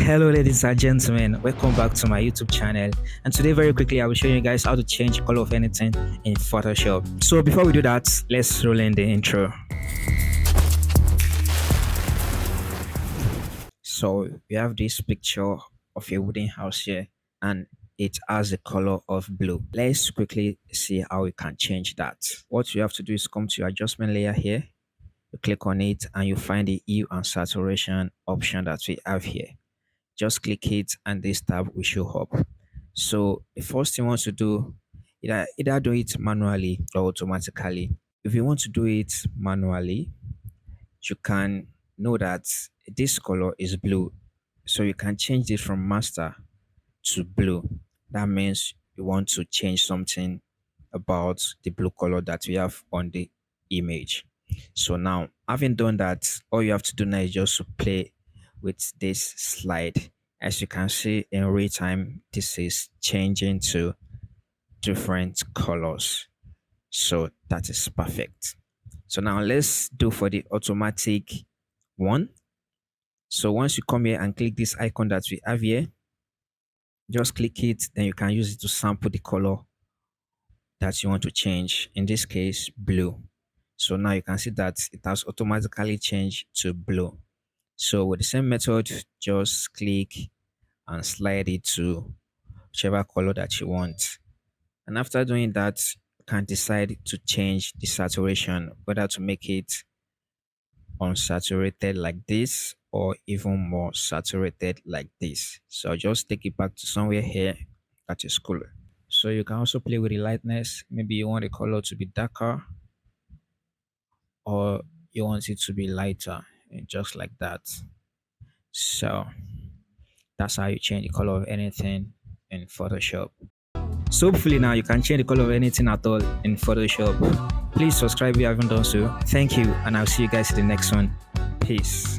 Hello ladies and gentlemen, welcome back to my YouTube channel, and today very quickly I will show you guys how to change color of anything in Photoshop. So before we do that, let's roll in the intro. So we have this picture of a wooden house here, and it has the color of blue. Let's quickly see how we can change that. What you have to do is come to your adjustment layer here, you click on it and you find the hue and saturation option that we have here. Just click it and this tab will show up. So the first thing you want to do, either do it manually or automatically. If you want to do it manually, you can know that this color is blue. So you can change it from master to blue. That means you want to change something about the blue color that we have on the image. So now, having done that, all you have to do now is just to play with this slide. As you can see in real time, this is changing to different colors. So that is perfect. So now let's do for the automatic one. So once you come here and click this icon that we have here, just click it, then you can use it to sample the color that you want to change. In this case, blue. So now you can see that it has automatically changed to blue. So with the same method, just click and slide it to whichever color that you want. And after doing that, you can decide to change the saturation, whether to make it unsaturated like this or even more saturated like this. So I'll just take it back to somewhere here that is cooler. So you can also play with the lightness. Maybe you want the color to be darker or you want it to be lighter, and just like that. So that's how you change the color of anything in Photoshop. So hopefully now you can change the color of anything at all in Photoshop. Please subscribe if you haven't done so. Thank you, and I'll see you guys in the next one. Peace.